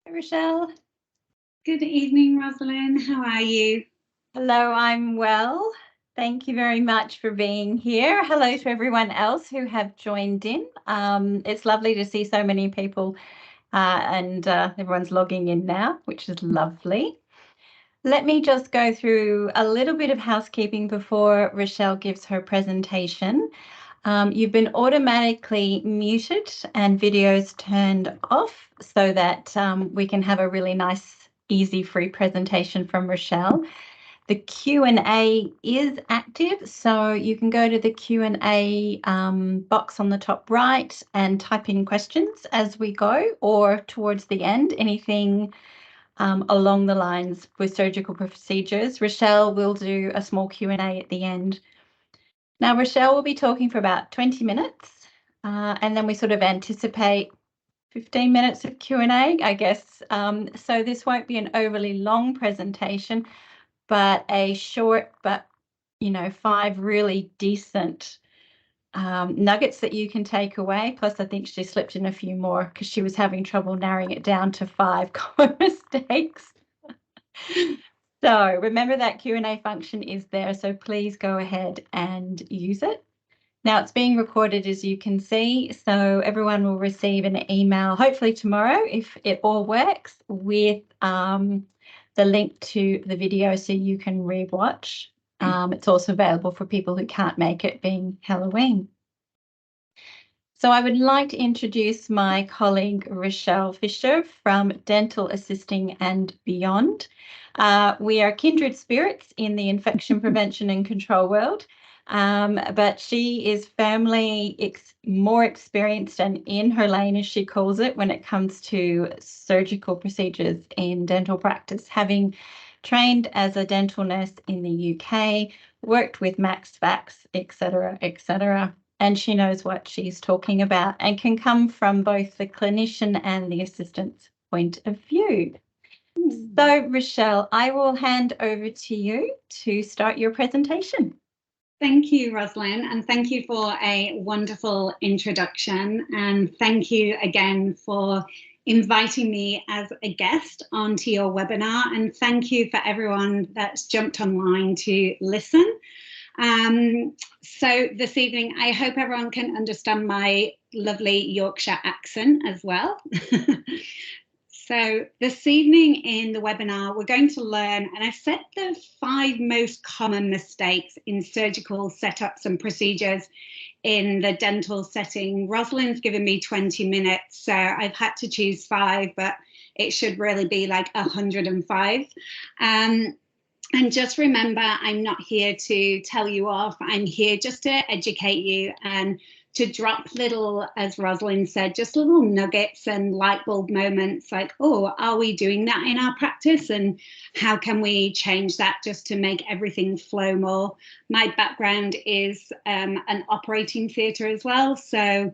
Hi, Rochelle. Good evening, Rosalind. How are you? Hello, I'm well. Thank you very much for being here. Hello to everyone else who have joined in. It's lovely to see so many people and everyone's logging in now, which is lovely. Let me just go through a little bit of housekeeping before Rochelle gives her presentation. You've been automatically muted and videos turned off so that we can have a really nice, easy, free presentation from Rochelle. The Q&A is active, so you can go to the Q&A box on the top right and type in questions as we go, or towards the end, anything along the lines with surgical procedures. Rochelle will do a small Q&A at the end. Now, Rochelle will be talking for about 20 minutes, and then we sort of anticipate 15 minutes of Q&A, I guess. So this won't be an overly long presentation, but a short, but, 5 really decent nuggets that you can take away. Plus, I think she slipped in a few more because she was having trouble narrowing it down to 5 common mistakes. So remember that Q&A function is there, so please go ahead and use it. Now it's being recorded, as you can see, so everyone will receive an email, hopefully tomorrow, if it all works, with the link to the video so you can rewatch. It's also available for people who can't make it, being Halloween. So I would like to introduce my colleague, Rochelle Fisher from Dental Assisting and Beyond. We are kindred spirits in the infection prevention and control world, but she is firmly more experienced and in her lane, as she calls it, when it comes to surgical procedures in dental practice, having trained as a dental nurse in the UK, worked with Max Fax, etc., etc. And she knows what she's talking about and can come from both the clinician and the assistant's point of view. So, Rochelle, I will hand over to you to start your presentation. Thank you, Rosalind, and thank you for a wonderful introduction. And thank you again for inviting me as a guest onto your webinar. And thank you for everyone that's jumped online to listen. So this evening, I hope everyone can understand my lovely Yorkshire accent as well. So this evening in the webinar, we're going to learn, and I've set the 5 most common mistakes in surgical setups and procedures in the dental setting. Rosalind's given me 20 minutes, so I've had to choose 5, but it should really be like 105. And just remember, I'm not here to tell you off. I'm here just to educate you and to drop little, as Rosalind said, just little nuggets and light bulb moments like, oh, are we doing that in our practice? And how can we change that just to make everything flow more? My background is an operating theatre as well. So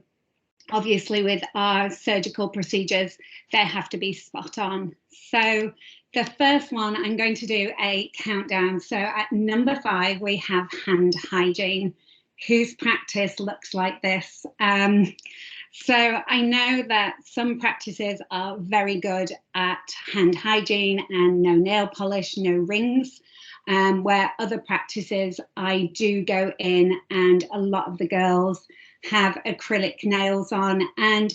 obviously with our surgical procedures, they have to be spot on. So the first one, I'm going to do a countdown. So at number 5, we have hand hygiene, whose practice looks like this. So I know that some practices are very good at hand hygiene and no nail polish, no rings, where other practices I do go in and a lot of the girls have acrylic nails on. And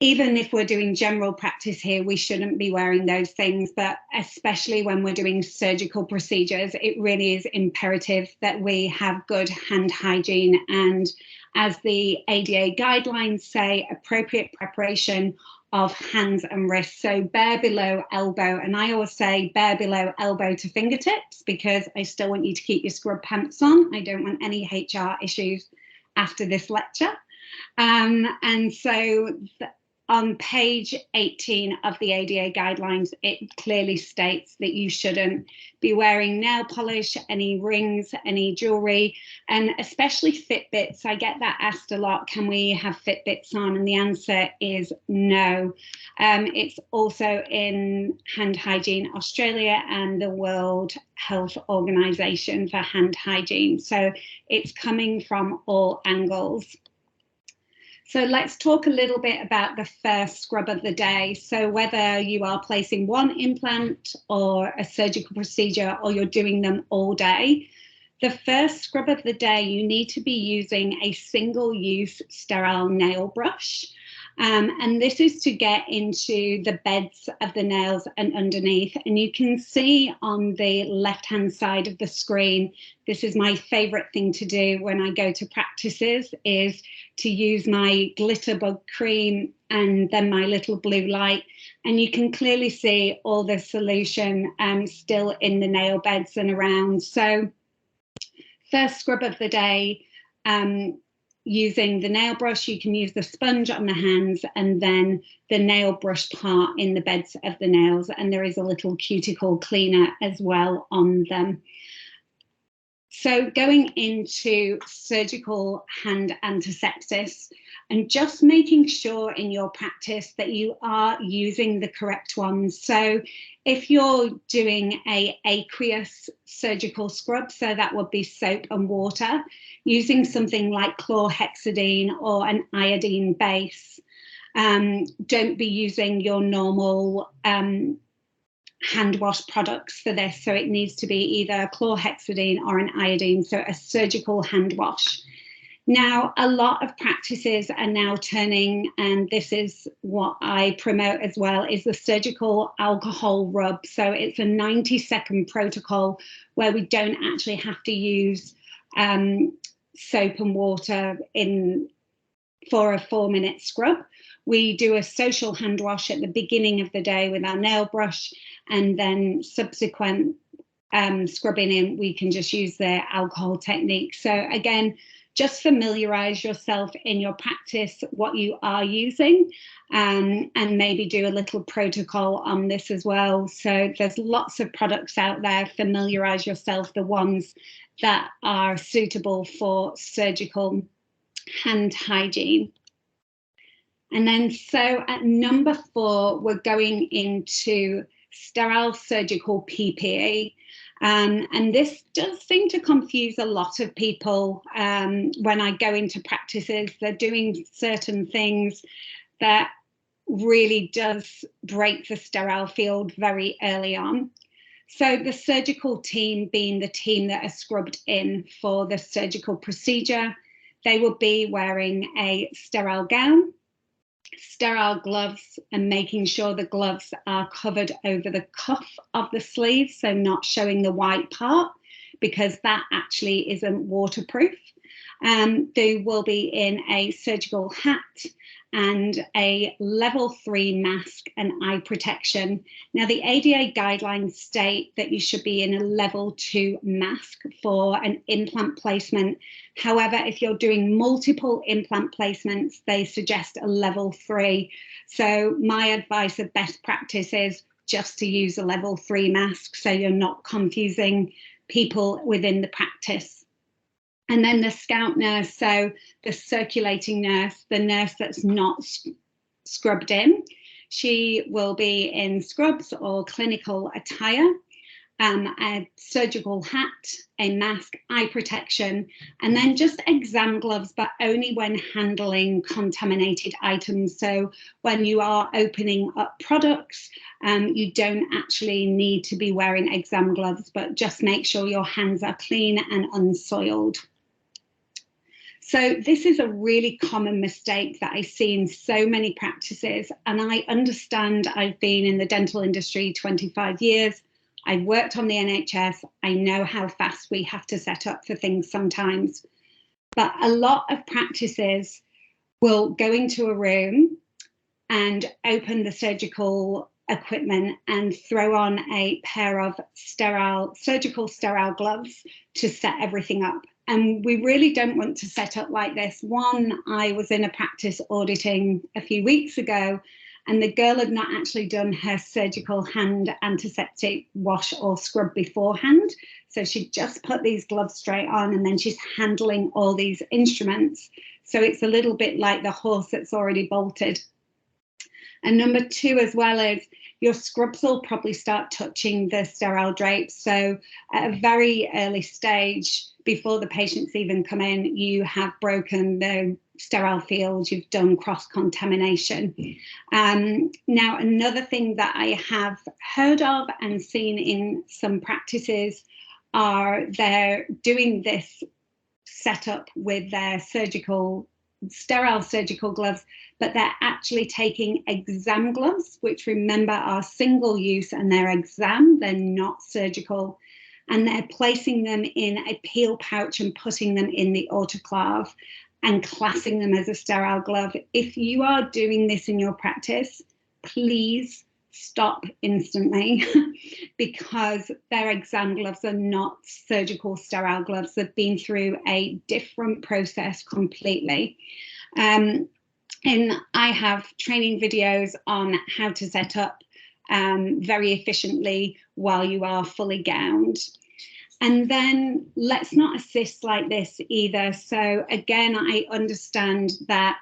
even if we're doing general practice here, we shouldn't be wearing those things, but especially when we're doing surgical procedures, it really is imperative that we have good hand hygiene. And as the ADA guidelines say, appropriate preparation of hands and wrists, so bare below elbow. And I always say bare below elbow to fingertips, because I still want you to keep your scrub pants on. I don't want any HR issues after this lecture. And so on page 18 of the ADA guidelines, it clearly states that you shouldn't be wearing nail polish, any rings, any jewelry, and especially Fitbits. I get that asked a lot, can we have Fitbits on? And the answer is no. It's also in Hand Hygiene Australia and the World Health Organization for hand hygiene. So it's coming from all angles. So let's talk a little bit about the first scrub of the day. So whether you are placing one implant or a surgical procedure, or you're doing them all day, the first scrub of the day, you need to be using a single-use sterile nail brush. And this is to get into the beds of the nails and underneath. And you can see on the left-hand side of the screen, this is my favorite thing to do when I go to practices, is to use my glitter bug cream and then my little blue light. And you can clearly see all the solution still in the nail beds and around. So first scrub of the day, using the nail brush, you can use the sponge on the hands and then the nail brush part in the beds of the nails. And there is a little cuticle cleaner as well on them. So going into surgical hand antisepsis, and just making sure in your practice that you are using the correct ones. So if you're doing a aqueous surgical scrub, so that would be soap and water, using something like chlorhexidine or an iodine base. Don't be using your normal hand wash products for this. So it needs to be either chlorhexidine or an iodine, so a surgical hand wash. Now, a lot of practices are now turning, and this is what I promote as well, is the surgical alcohol rub. So it's a 90-second protocol where we don't actually have to use soap and water for a 4-minute scrub. We do a social hand wash at the beginning of the day with our nail brush, and then subsequent scrubbing in, we can just use the alcohol technique. So again, just familiarize yourself in your practice what you are using, and maybe do a little protocol on this as well. So there's lots of products out there. Familiarize yourself the ones that are suitable for surgical hand hygiene. And then so at number 4, we're going into sterile surgical PPE. And this does seem to confuse a lot of people when I go into practices. They're doing certain things that really does break the sterile field very early on. So the surgical team, being the team that are scrubbed in for the surgical procedure, they will be wearing a sterile gown, sterile gloves, and making sure the gloves are covered over the cuff of the sleeve, so not showing the white part, because that actually isn't waterproof. They will be in a surgical hat and a level 3 mask and eye protection. Now, the ADA guidelines state that you should be in a level 2 mask for an implant placement. However, if you're doing multiple implant placements, they suggest a level 3. So my advice of best practice is just to use a level 3 mask, so you're not confusing people within the practice. And then the scout nurse, so the circulating nurse, the nurse that's not scrubbed in, she will be in scrubs or clinical attire, a surgical hat, a mask, eye protection, and then just exam gloves, but only when handling contaminated items. So when you are opening up products, you don't actually need to be wearing exam gloves, but just make sure your hands are clean and unsoiled. So this is a really common mistake that I see in so many practices, and I understand. I've been in the dental industry 25 years. I've worked on the NHS. I know how fast we have to set up for things sometimes. But a lot of practices will go into a room and open the surgical equipment and throw on a pair of surgical sterile gloves to set everything up. And we really don't want to set up like this. One, I was in a practice auditing a few weeks ago, and the girl had not actually done her surgical hand antiseptic wash or scrub beforehand. So she just put these gloves straight on, and then she's handling all these instruments. So it's a little bit like the horse that's already bolted. And number 2 as well is your scrubs will probably start touching the sterile drapes. So at a very early stage, before the patients even come in, you have broken the sterile field, you've done cross-contamination. Now, another thing that I have heard of and seen in some practices are they're doing this setup with their sterile surgical gloves, but they're actually taking exam gloves, which remember are single use and they're exam, they're not surgical. And they're placing them in a peel pouch and putting them in the autoclave and classing them as a sterile glove. If you are doing this in your practice, please stop instantly because their exam gloves are not surgical sterile gloves. They've been through a different process completely. And I have training videos on how to set up very efficiently while you are fully gowned. And then let's not assist like this either. So again, I understand that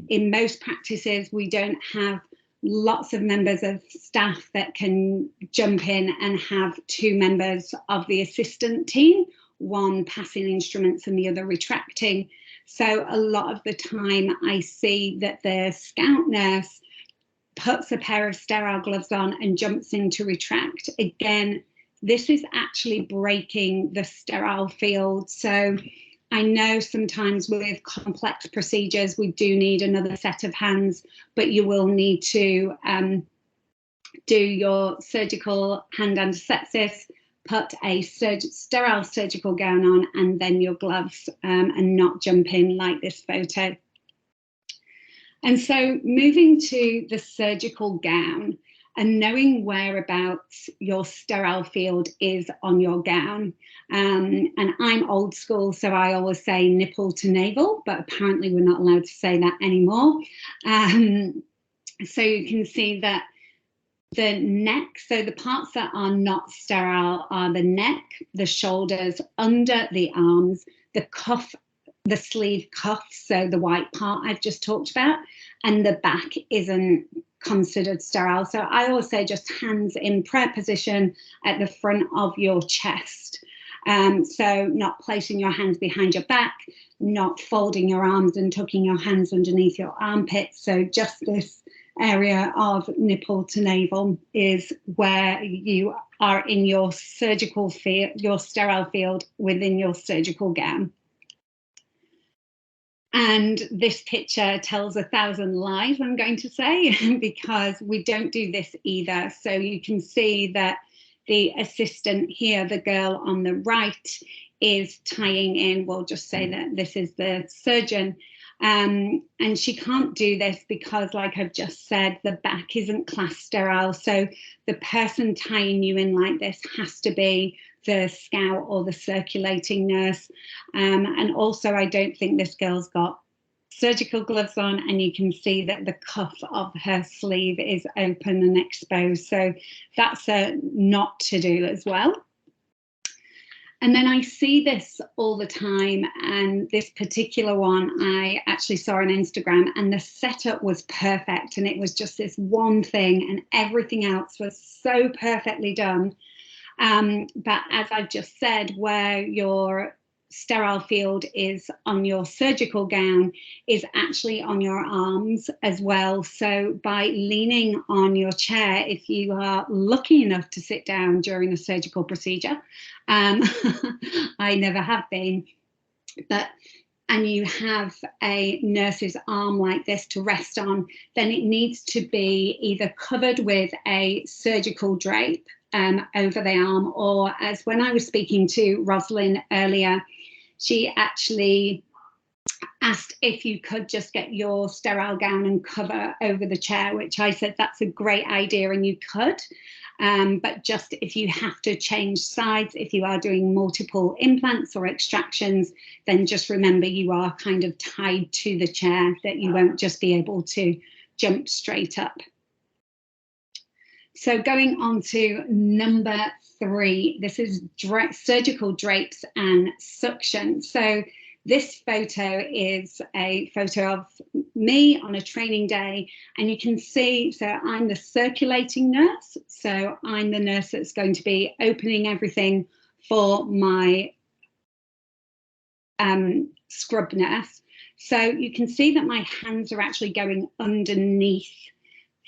in most practices, we don't have lots of members of staff that can jump in and have 2 members of the assistant team, one passing instruments and the other retracting. So a lot of the time I see that the scout nurse puts a pair of sterile gloves on and jumps in to retract. Again, this is actually breaking the sterile field. So I know sometimes with complex procedures, we do need another set of hands, but you will need to do your surgical hand antisepsis, put a sterile surgical gown on, and then your gloves, and not jump in like this photo. And so moving to the surgical gown and knowing whereabouts your sterile field is on your gown. And I'm old school, so I always say nipple to navel, but apparently we're not allowed to say that anymore. So you can see that the neck, so the parts that are not sterile are the neck, the shoulders, under the arms, the cuff, the sleeve cuff, so the white part I've just talked about, and the back isn't considered sterile. So I always say just hands in prayer position at the front of your chest. So not placing your hands behind your back, not folding your arms and tucking your hands underneath your armpits. So just this area of nipple to navel is where you are in your surgical field, your sterile field within your surgical gown. And this picture tells 1,000 lies, I'm going to say, because we don't do this either. So you can see that the assistant here, the girl on the right, is tying in, we'll just say that this is the surgeon, and she can't do this because, like I've just said, the back isn't class sterile. So the person tying you in like this has to be the scout or the circulating nurse. And also, I don't think this girl's got surgical gloves on, and you can see that the cuff of her sleeve is open and exposed. So that's a not to do as well. And then I see this all the time, and this particular one I actually saw on Instagram, and the setup was perfect, and it was just this one thing and everything else was so perfectly done. But as I've just said, where your sterile field is on your surgical gown is actually on your arms as well. So by leaning on your chair, if you are lucky enough to sit down during a surgical procedure, I never have been, but and you have a nurse's arm like this to rest on, then it needs to be either covered with a surgical drape over the arm, or as when I was speaking to Rosalind earlier, she actually asked if you could just get your sterile gown and cover over the chair, which I said that's a great idea and you could. But just if you have to change sides, if you are doing multiple implants or extractions, then just remember you are kind of tied to the chair, that you won't just be able to jump straight up. So going on to number 3, this is surgical drapes and suction. So this photo is a photo of me on a training day, and you can see, so I'm the circulating nurse. So I'm the nurse that's going to be opening everything for my scrub nurse. So you can see that my hands are actually going underneath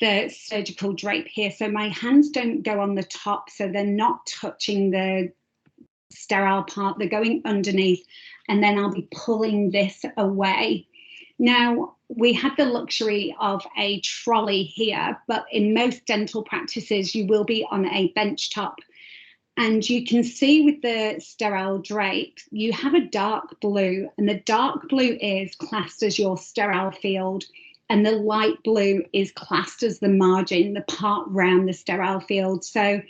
the surgical drape here. So my hands don't go on the top, so they're not touching the sterile part, they're going underneath, and then I'll be pulling this away. Now, we have the luxury of a trolley here, but in most dental practices, you will be on a bench top. And you can see with the sterile drape, you have a dark blue, and the dark blue is classed as your sterile field, and the light blue is classed as the margin, the part around the sterile field. So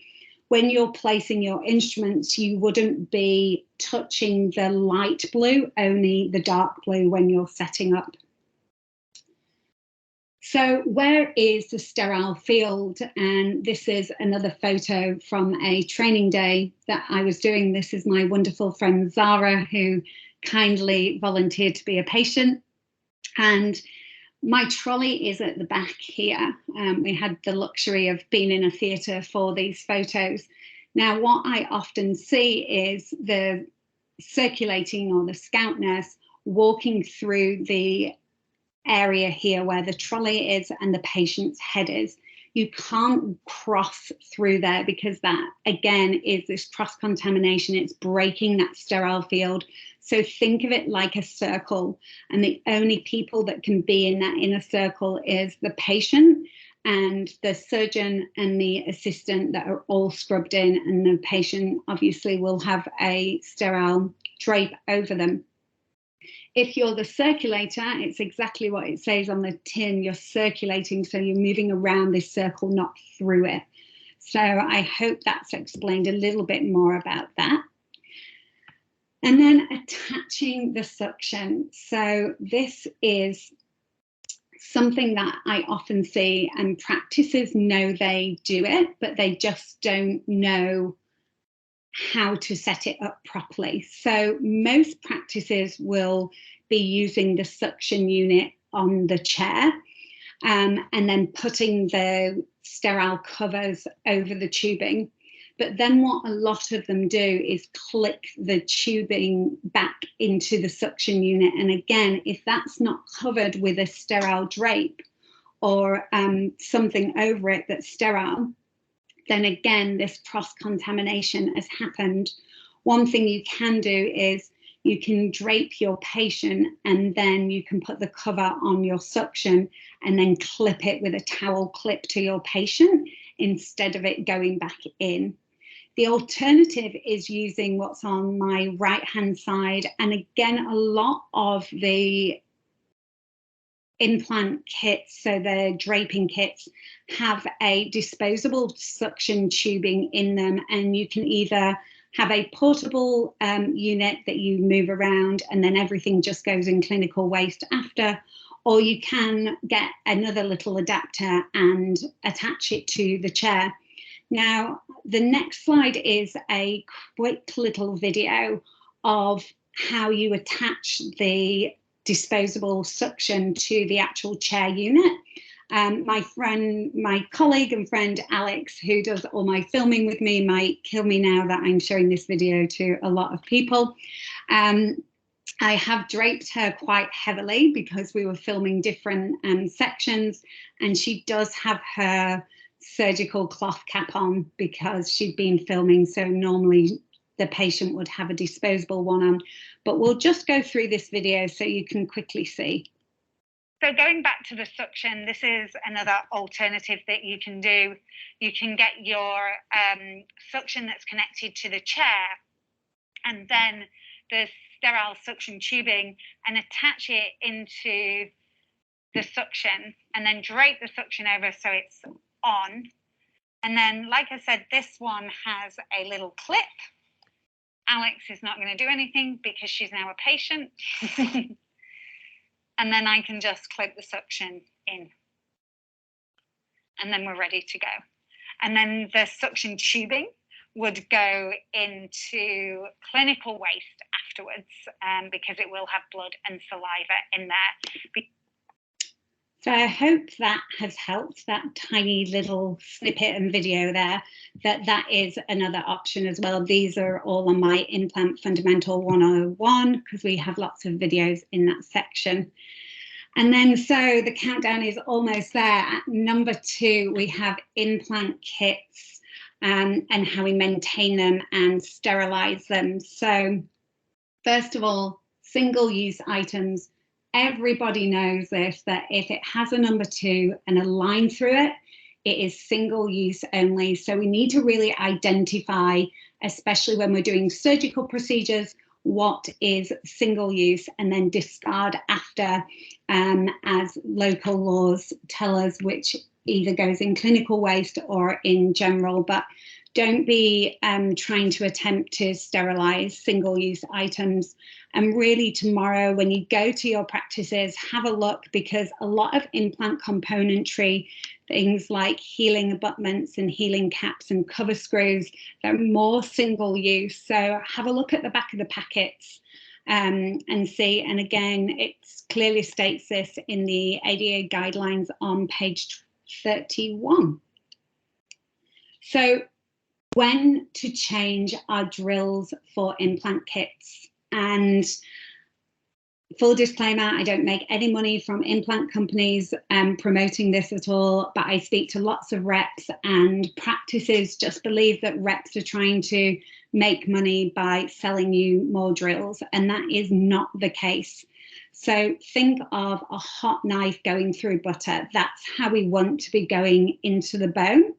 when you're placing your instruments, you wouldn't be touching the light blue, only the dark blue when you're setting up. So where is the sterile field? And this is another photo from a training day that I was doing. This is my wonderful friend Zara, who kindly volunteered to be a patient. And my trolley is at the back here. We had the luxury of being in a theatre for these photos. Now, what I often see is the circulating or the scout nurse walking through the area here where the trolley is and the patient's head is. You can't cross through there because that, again, is this cross-contamination. It's breaking that sterile field. So think of it like a circle, and the only people that can be in that inner circle is the patient and the surgeon and the assistant that are all scrubbed in, and the patient obviously will have a sterile drape over them. If you're the circulator, it's exactly what it says on the tin. You're circulating, so you're moving around this circle, not through it. So I hope that's explained a little bit more about that. And then attaching the suction. So this is something that I often see, and practices know they do it, but they just don't know how to set it up properly. So most practices will be using the suction unit on the chair, and then putting the sterile covers over the tubing. But then what a lot of them do is click the tubing back into the suction unit. And again, if that's not covered with a sterile drape or something over it that's sterile, then again, this cross-contamination has happened. One thing you can do is you can drape your patient, and then you can put the cover on your suction and then clip it with a towel clip to your patient instead of it going back in. The alternative is using what's on my right-hand side. And again, a lot of the implant kits, so the draping kits, have a disposable suction tubing in them, and you can either have a portable unit that you move around and then everything just goes in clinical waste after, or you can get another little adapter and attach it to the chair. Now, the next slide is a quick little video of how you attach the disposable suction to the actual chair unit. My colleague and friend Alex, who does all my filming with me, might kill me now that I'm showing this video to a lot of people. I have draped her quite heavily because we were filming different sections, and she does have her surgical cloth cap on because she'd been filming, so normally the patient would have a disposable one on. But we'll just go through this video so you can quickly see. So going back to the suction, this is another alternative that you can do. You can get your suction that's connected to the chair, and then the sterile suction tubing, and attach it into the suction, and then drape the suction over so it's on. And then, like I said, this one has a little clip. Alex is not going to do anything because she's now a patient. And then I can just clip the suction in. And then we're ready to go. And then the suction tubing would go into clinical waste afterwards, because it will have blood and saliva in there. So I hope that has helped, that tiny little snippet and video there, that is another option as well. These are all on my Implant Fundamental 101, because we have lots of videos in that section. And then, so the countdown is almost there. At number 2, we have implant kits and how we maintain them and sterilize them. So first of all, single-use items. Everybody knows this, that if it has a number 2 and a line through it, it is single use only. So we need to really identify, especially when we're doing surgical procedures, what is single use, and then discard after, as local laws tell us, which either goes in clinical waste or in general. But don't be trying to attempt to sterilize single-use items. And really tomorrow, when you go to your practices, have a look, because a lot of implant componentry, things like healing abutments and healing caps and cover screws, they're more single-use. So have a look at the back of the packets and see. And again, it clearly states this in the ADA guidelines on page 31. So when to change our drills for implant kits. And full disclaimer, I don't make any money from implant companies promoting this at all, but I speak to lots of reps, and practices just believe that reps are trying to make money by selling you more drills, and that is not the case. So think of a hot knife going through butter. That's how we want to be going into the bone.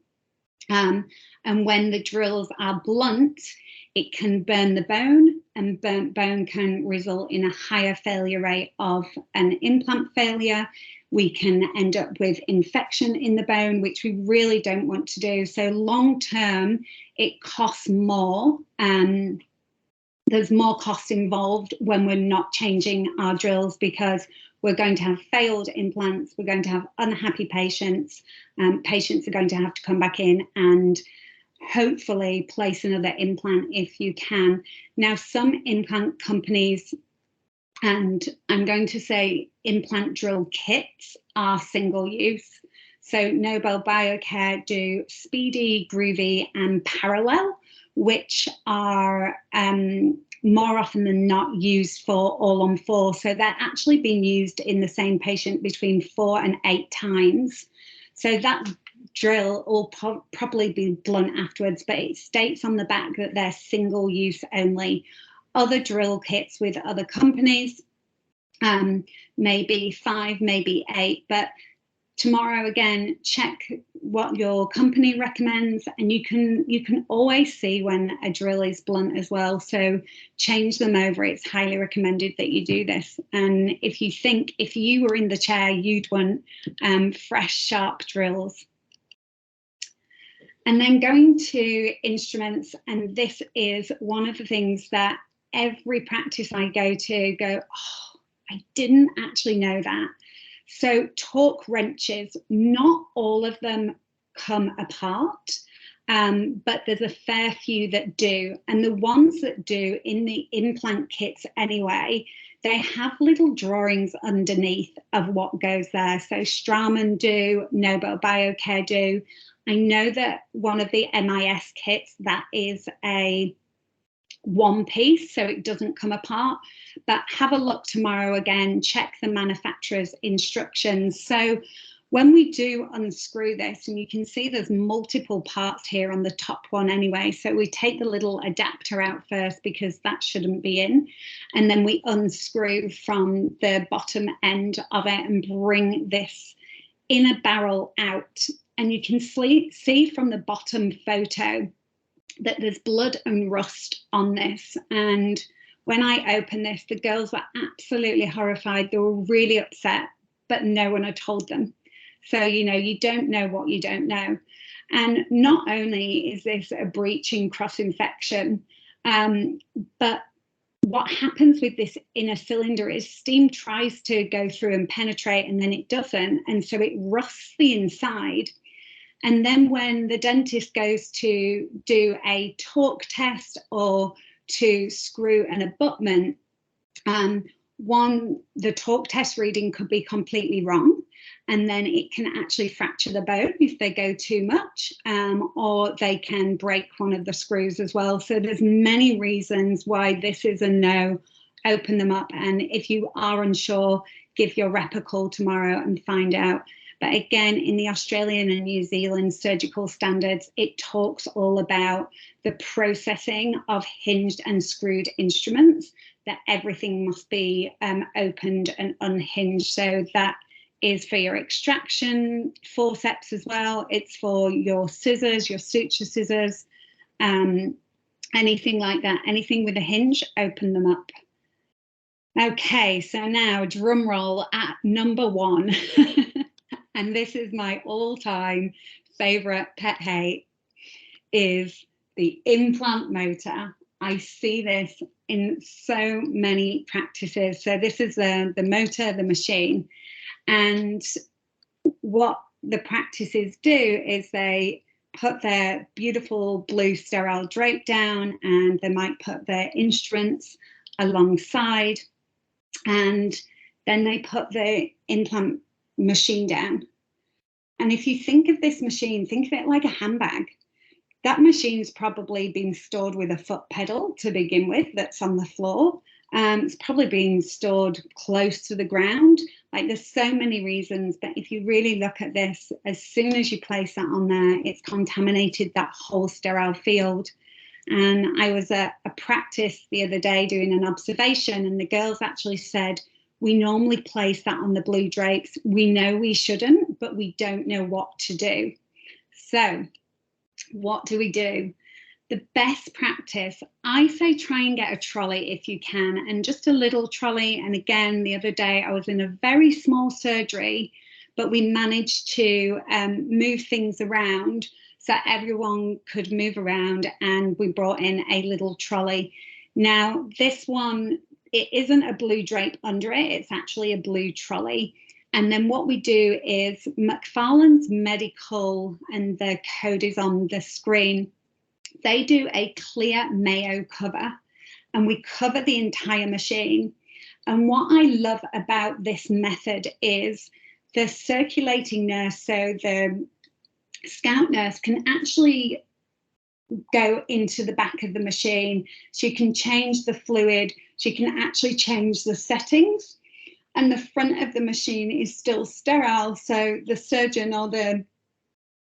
And when the drills are blunt, it can burn the bone, and burnt bone can result in a higher failure rate of an implant failure. We can end up with infection in the bone, which we really don't want to do. So long term, it costs more. There's more cost involved when we're not changing our drills, because we're going to have failed implants, we're going to have unhappy patients, patients are going to have to come back in and hopefully place another implant if you can. Now, some implant companies, and I'm going to say implant drill kits, are single use. So Nobel Biocare do Speedy, Groovy and Parallel, which are more often than not used for all-on-4. So they're actually being used in the same patient between 4 and 8 times. So that drill will probably be blunt afterwards, but it states on the back that they're single use only. Other drill kits with other companies, maybe 5, maybe 8, but tomorrow again, check what your company recommends, and you can always see when a drill is blunt as well, so change them over. It's highly recommended that you do this. And if you think, if you were in the chair, you'd want fresh, sharp drills. And then going to instruments, and this is one of the things that every practice I go to oh, I didn't actually know that. So torque wrenches, not all of them come apart, but there's a fair few that do. And the ones that do, in the implant kits anyway, they have little drawings underneath of what goes there. So Straumann do, Nobel Biocare do. I know that one of the MIS kits, that is a one piece, so it doesn't come apart, but have a look tomorrow again, check the manufacturer's instructions. So when we do unscrew this, and you can see there's multiple parts here on the top one anyway, so we take the little adapter out first because that shouldn't be in, and then we unscrew from the bottom end of it and bring this inner barrel out. And you can see from the bottom photo that there's blood and rust on this. And when I opened this, the girls were absolutely horrified. They were really upset, but no one had told them. So, you know, you don't know what you don't know. And not only is this a breaching cross infection, but what happens with this inner cylinder is steam tries to go through and penetrate, and then it doesn't. And so it rusts the inside. And then when the dentist goes to do a torque test or to screw an abutment, the torque test reading could be completely wrong. and then it can actually fracture the bone if they go too much, or they can break one of the screws as well. So there's many reasons why this is a no. Open them up, and if you are unsure, give your rep a call tomorrow and find out. But again, in the Australian and New Zealand surgical standards, it talks all about the processing of hinged and screwed instruments, that everything must be opened and unhinged. So that is for your extraction forceps as well. It's for your scissors, your suture scissors, anything like that. Anything with a hinge, open them up. Okay, so now drum roll at number 1. And this is my all-time favorite pet hate, is the implant motor. I see this in so many practices. So this is the motor, the machine. And what the practices do is they put their beautiful blue sterile drape down, and they might put their instruments alongside, and then they put the implant machine down. And if you think of this machine, think of it like a handbag. That machine's probably been stored with a foot pedal to begin with that's on the floor. It's probably been stored close to the ground. Like, there's so many reasons, but if you really look at this, as soon as you place that on there, it's contaminated that whole sterile field. And I was at a practice the other day doing an observation, and the girls actually said, we normally place that on the blue drapes. We know we shouldn't, but we don't know what to do. So what do we do? The best practice, I say, try and get a trolley if you can, and just a little trolley. And again, the other day I was in a very small surgery, but we managed to move things around so everyone could move around, and we brought in a little trolley. Now, this one, it isn't a blue drape under it, it's actually a blue trolley. And then what we do is Macfarlane's Medical, and the code is on the screen, they do a clear Mayo cover, and we cover the entire machine. And what I love about this method is the circulating nurse, so the scout nurse, can actually go into the back of the machine. She can change the fluid, she can actually change the settings, and the front of the machine is still sterile, so the surgeon or the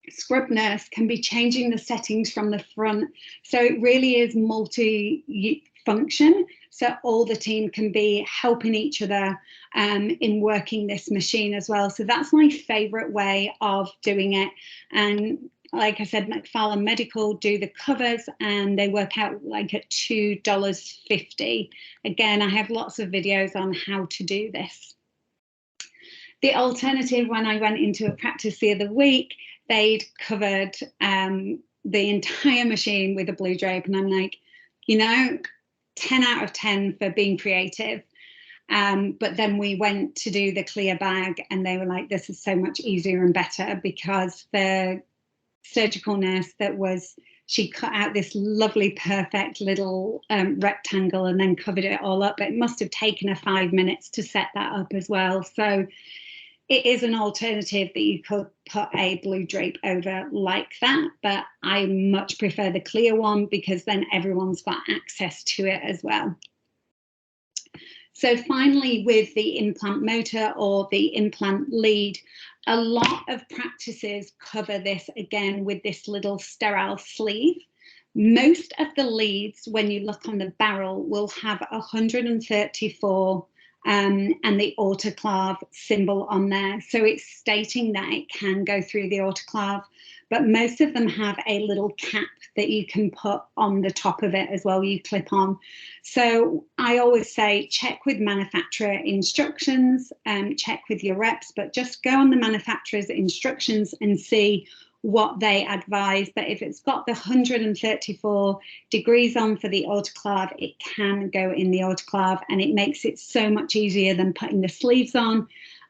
scrub nurse can be changing the settings from the front. So it really is multi-function, so all the team can be helping each other in working this machine as well. So that's my favorite way of doing it. And like I said, Macfarlane Medical do the covers, and they work out like at $2.50. Again, I have lots of videos on how to do this. The alternative, when I went into a practice the other week, they'd covered the entire machine with a blue drape, and I'm like, you know, 10 out of 10 for being creative. But then we went to do the clear bag, and they were like, this is so much easier and better, because the surgical nurse she cut out this lovely, perfect little rectangle and then covered it all up. It must have taken her 5 minutes to set that up as well. So it is an alternative that you could put a blue drape over like that, but I much prefer the clear one, because then everyone's got access to it as well. So finally, with the implant motor or the implant lead, a lot of practices cover this again with this little sterile sleeve. Most of the leads, when you look on the barrel, will have 134 and the autoclave symbol on there. So it's stating that it can go through the autoclave, but most of them have a little cap that you can put on the top of it as well, you clip on. So I always say check with manufacturer instructions, check with your reps, but just go on the manufacturer's instructions and see what they advise. But if it's got the 134 degrees on for the autoclave, it can go in the autoclave, and it makes it so much easier than putting the sleeves on.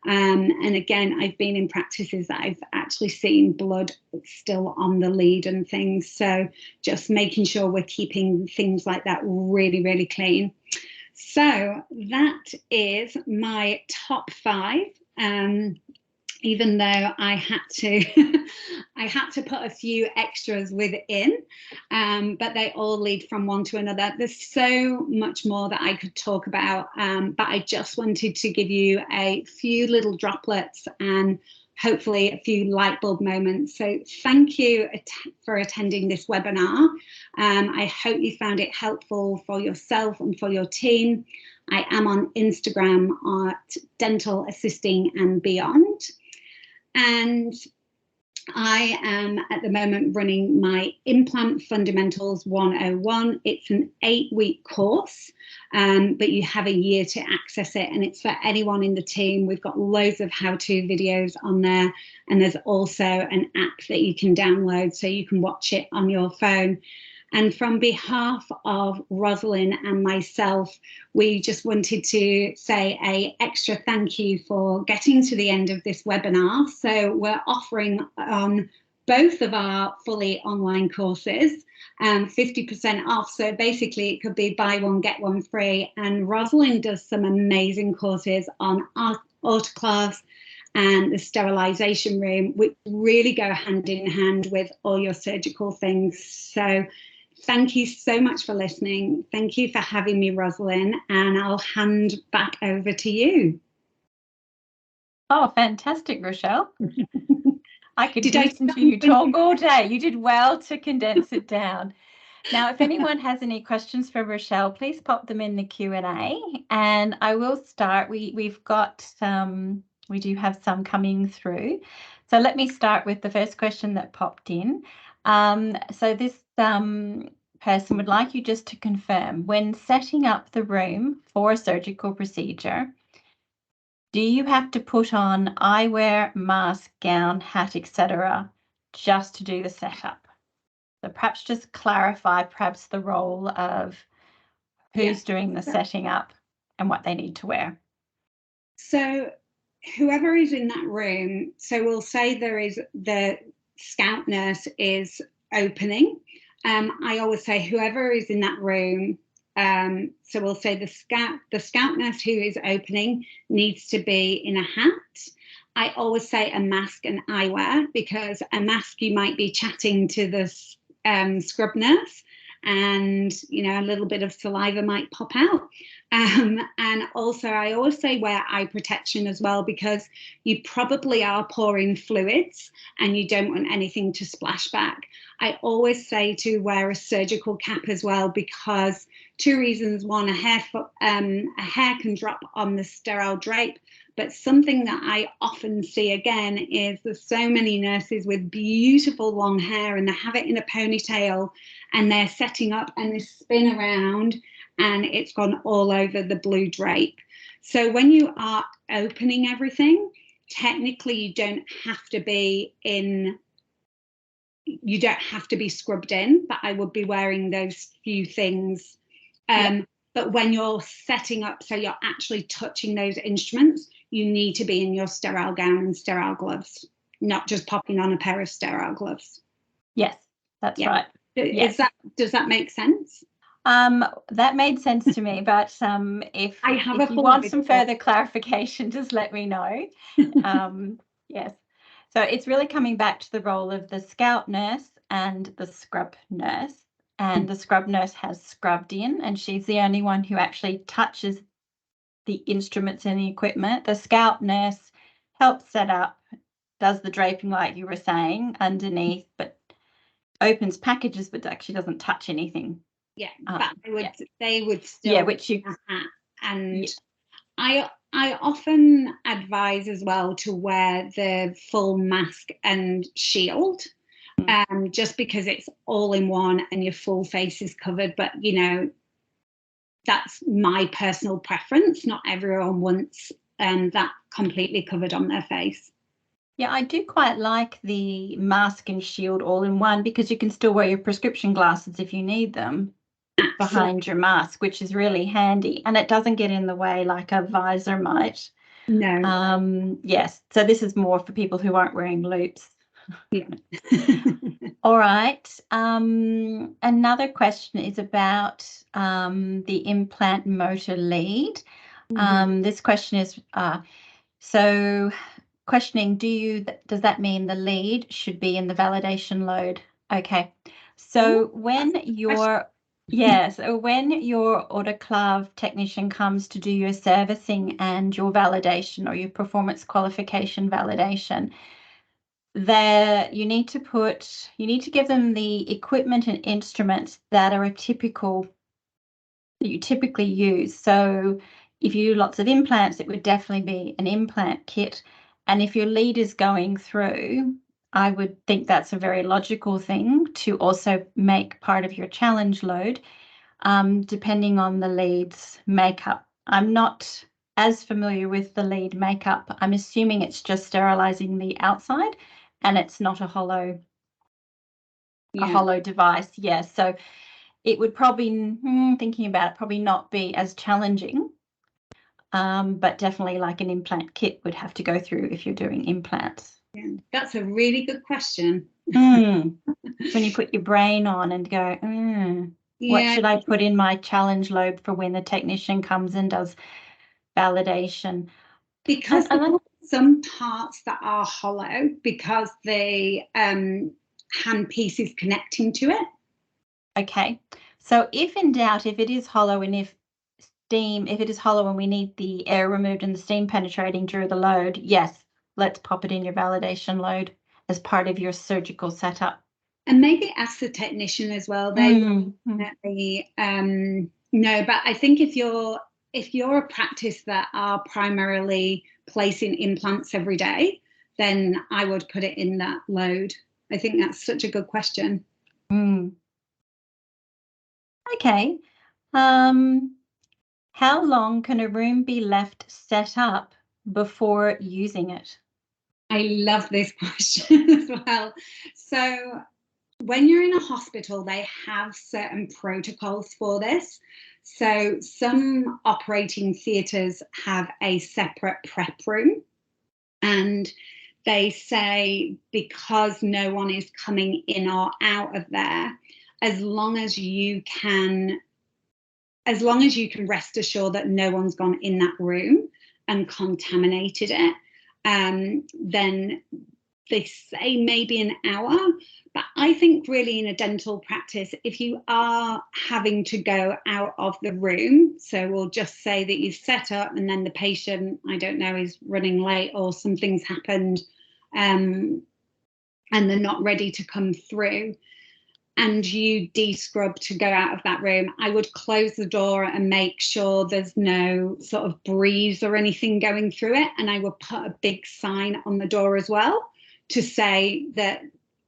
And again, I've been in practices that I've actually seen blood still on the lead and things. So just making sure we're keeping things like that really, really clean. So that is my top 5. even though I had to I had to put a few extras within, but they all lead from one to another. There's so much more that I could talk about, but I just wanted to give you a few little droplets and hopefully a few light bulb moments. So thank you for attending this webinar. I hope you found it helpful for yourself and for your team. I am on Instagram at Dental Assisting and Beyond. And I am at the moment running my Implant Fundamentals 101. It's an 8-week course, but you have a year to access it, and it's for anyone in the team. We've got loads of how-to videos on there, and there's also an app that you can download so you can watch it on your phone. And from behalf of Rosalind and myself, we just wanted to say an extra thank you for getting to the end of this webinar. So we're offering on both of our fully online courses 50% off. So basically it could be buy one, get one free. And Rosalind does some amazing courses on autoclaves and the sterilisation room, which really go hand in hand with all your surgical things. So thank you so much for listening. Thank you for having me, Rosalind, and I'll hand back over to you. Oh, fantastic, Rochelle. I could listen to you talk all day. You did well to condense it down. Now, if anyone has any questions for Rochelle, please pop them in the Q&A, and I will start. We do have some coming through. So let me start with the first question that popped in. So this person would like you just to confirm, when setting up the room for a surgical procedure, do you have to put on eyewear, mask, gown, hat, etc., just to do the setup? So perhaps just clarify perhaps the role of who's doing the setting up and what they need to wear. So whoever is in that room, so we'll say there is the scout nurse is opening. I always say whoever is in that room, so we'll say the scout nurse who is opening needs to be in a hat. I always say a mask and eyewear, because a mask you might be chatting to the scrub nurse, and a little bit of saliva might pop out. And also I always say wear eye protection as well, because you probably are pouring fluids and you don't want anything to splash back. I always say to wear a surgical cap as well, because 2 reasons. One, a hair can drop on the sterile drape, but something that I often see again is there's so many nurses with beautiful long hair and they have it in a ponytail and they're setting up and they spin around and it's gone all over the blue drape. So when you are opening everything, technically you don't have to be scrubbed in, but I would be wearing those few things. But when you're setting up, so you're actually touching those instruments, you need to be in your sterile gown and sterile gloves, not just popping on a pair of sterile gloves. Yes, that's right. Does that make sense? That made sense to me, but if you want some further clarification, just let me know. Yes. So it's really coming back to the role of the scout nurse and the scrub nurse. And the scrub nurse has scrubbed in, and she's the only one who actually touches the instruments and the equipment. The scout nurse helps set up, does the draping like you were saying underneath, but opens packages, but actually doesn't touch anything. Yeah, but they would still which you and I often advise as well to wear the full mask and shield, just because it's all in one and your full face is covered. But that's my personal preference. Not everyone wants that completely covered on their face. Yeah, I do quite like the mask and shield all in one, because you can still wear your prescription glasses if you need them behind your mask, which is really handy, and it doesn't get in the way like a visor might. No. Yes, so this is more for people who aren't wearing loupes. Yeah. All right. Another question is about the implant motor lead. This question is, so questioning, does that mean the lead should be in the validation load? Okay, so when your autoclave technician comes to do your servicing and your validation or your performance qualification validation, you need to give them the equipment and instruments that you typically use. So if you do lots of implants, it would definitely be an implant kit. And if your lead is going through, I would think that's a very logical thing to also make part of your challenge load, depending on the lead's makeup. I'm not as familiar with the lead makeup. I'm assuming it's just sterilizing the outside and it's not a hollow device. Yeah, so it would probably, thinking about it, probably not be as challenging, but definitely like an implant kit would have to go through if you're doing implants. Yeah, that's a really good question. When you put your brain on and go, what should I put in my challenge load for when the technician comes and does validation? Because some parts that are hollow because the handpiece is connecting to it. Okay, so if in doubt, if it is hollow and if it is hollow and we need the air removed and the steam penetrating during the load, yes, let's pop it in your validation load as part of your surgical setup. And maybe ask the technician as well. They definitely know, but I think if you're a practice that are primarily placing implants every day, then I would put it in that load. I think that's such a good question. Okay. How long can a room be left set up before using it? I love this question as well. So when you're in a hospital, they have certain protocols for this. So some operating theatres have a separate prep room, and they say because no one is coming in or out of there, as long as you can rest assured that no one's gone in that room and contaminated it, then they say maybe an hour. But I think really in a dental practice, if you are having to go out of the room, so we'll just say that you've set up and then the patient, I don't know, is running late or something's happened, and they're not ready to come through, and you de-scrub to go out of that room, I would close the door and make sure there's no sort of breeze or anything going through it. And I would put a big sign on the door as well to say that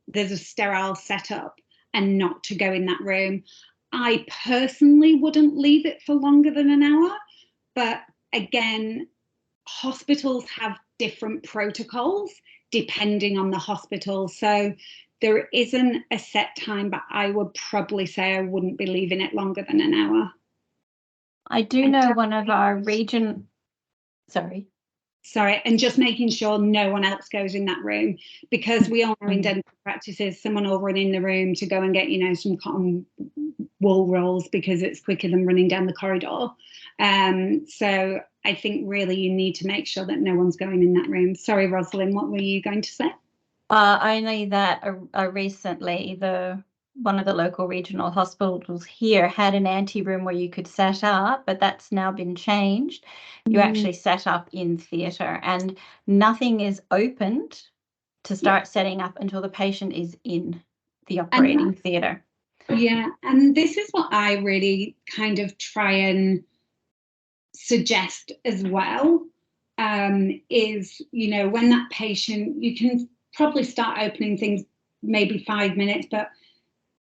there's a sterile setup and not to go in that room. I personally wouldn't leave it for longer than an hour, but again, hospitals have different protocols depending on the hospital. So there isn't a set time, but I would probably say I wouldn't be leaving it longer than an hour. I do know one of our Sorry, and just making sure no one else goes in that room, because we all know in dental practices, someone will run in the room to go and get, some cotton wool rolls because it's quicker than running down the corridor. So I think really you need to make sure that no one's going in that room. Sorry, Rosalind, what were you going to say? Only that recently one of the local regional hospitals here had an ante-room where you could set up, but that's now been changed. You actually set up in theatre and nothing is opened to start setting up until the patient is in the operating theatre. Yeah, and this is what I really kind of try and suggest as well, is, when that patient, you can probably start opening things maybe 5 minutes, but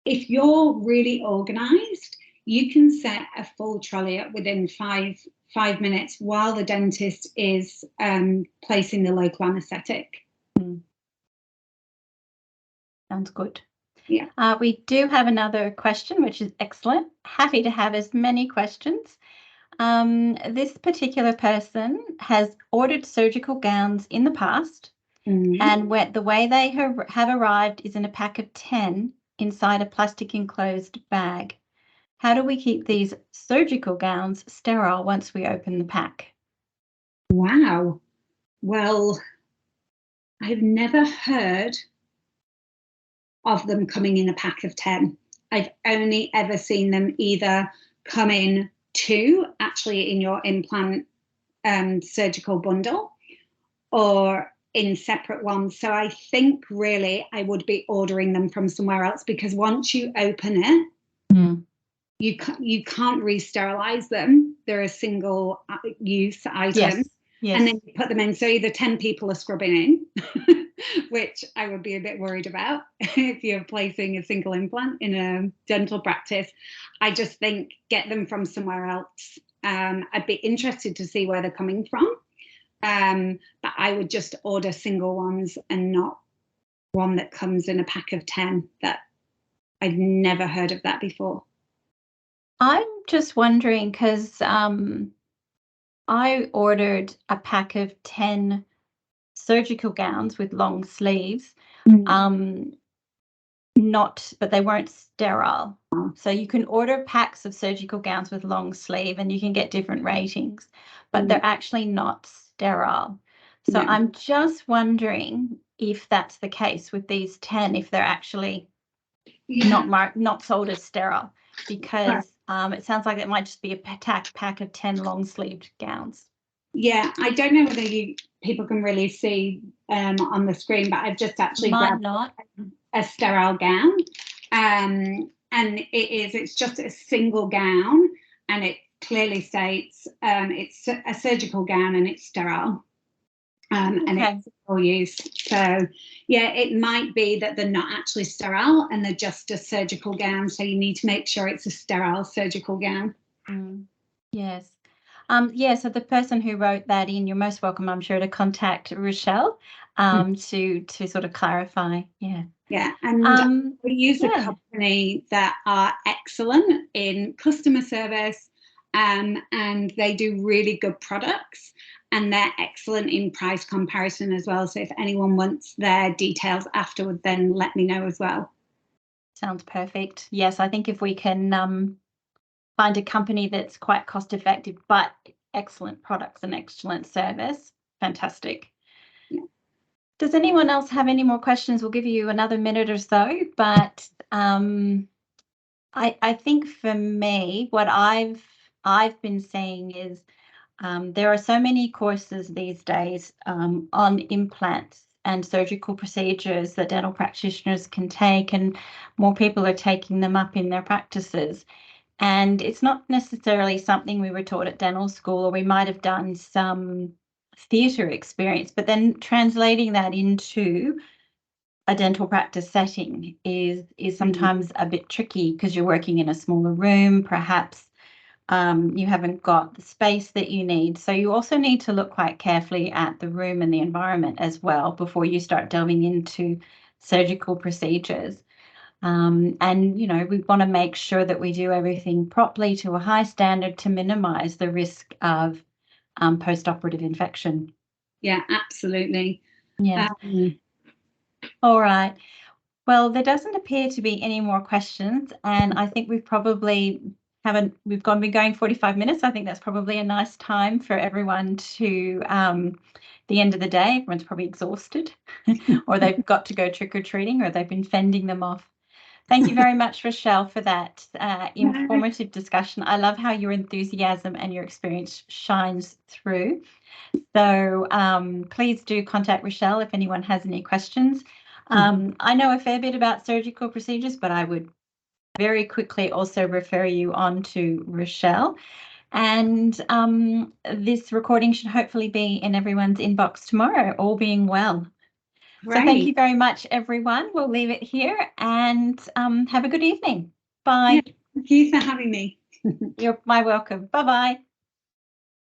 if you're really organized, you can set a full trolley up within five minutes while the dentist is placing the local anesthetic. Sounds good. Yeah. We do have another question, which is excellent. Happy to have as many questions. This particular person has ordered surgical gowns in the past, and the way they have arrived is in a pack of 10 inside a plastic enclosed bag. How do we keep these surgical gowns sterile once we open the pack? Wow. Well, I've never heard of them coming in a pack of 10. I've only ever seen them either come in 2, actually in your implant surgical bundle, or in separate ones. So I think really I would be ordering them from somewhere else, because once you open it, you can't re-sterilize them. They're a single use item. Yes. And then you put them in, so either 10 people are scrubbing in, which I would be a bit worried about if you're placing a single implant in a dental practice. I just think get them from somewhere else. I'd be interested to see where they're coming from, but I would just order single ones and not one that comes in a pack of 10. That I've never heard of that before. I'm just wondering, because I ordered a pack of 10 surgical gowns with long sleeves, but they weren't sterile. So you can order packs of surgical gowns with long sleeve and you can get different ratings, but they're actually not sterile. So I'm just wondering if that's the case with these 10, if they're actually not sold as sterile, because it sounds like it might just be a pack of 10 long sleeved gowns. Yeah, I don't know whether people can really see on the screen, but I've just actually grabbed a sterile gown, and it's just a single gown, and it clearly states it's a surgical gown and it's sterile, and it's for use. So yeah, it might be that they're not actually sterile and they're just a surgical gown, so you need to make sure it's a sterile surgical gown. Yes. So the person who wrote that in, you're most welcome, I'm sure, to contact Rochelle to sort of clarify. Yeah, and we use a company that are excellent in customer service, and they do really good products, and they're excellent in price comparison as well. So if anyone wants their details afterward, then let me know as well. Sounds perfect. Yes, I think if we can find a company that's quite cost effective but excellent products and excellent service, fantastic. Yeah. Does anyone else have any more questions? We'll give you another minute or so, but I think for me, what I've been seeing is there are so many courses these days on implants and surgical procedures that dental practitioners can take, and more people are taking them up in their practices. And it's not necessarily something we were taught at dental school, or we might have done some theatre experience, but then translating that into a dental practice setting is sometimes a bit tricky, because you're working in a smaller room, perhaps you haven't got the space that you need. So you also need to look quite carefully at the room and the environment as well before you start delving into surgical procedures. And, we want to make sure that we do everything properly to a high standard to minimize the risk of post-operative infection. Yeah, absolutely. Yeah. All right. Well, there doesn't appear to be any more questions, and I think we've probably been going 45 minutes. I think that's probably a nice time for everyone to the end of the day. Everyone's probably exhausted or they've got to go trick-or-treating, or they've been fending them off. Thank you very much, Rochelle, for that informative discussion. I love how your enthusiasm and your experience shines through. So please do contact Rochelle if anyone has any questions. I know a fair bit about surgical procedures, but I would very quickly also refer you on to Rochelle. And this recording should hopefully be in everyone's inbox tomorrow, all being well. Right. So thank you very much, everyone. We'll leave it here, and have a good evening. Bye. Yeah, thank you for having me. You're my welcome. Bye-bye.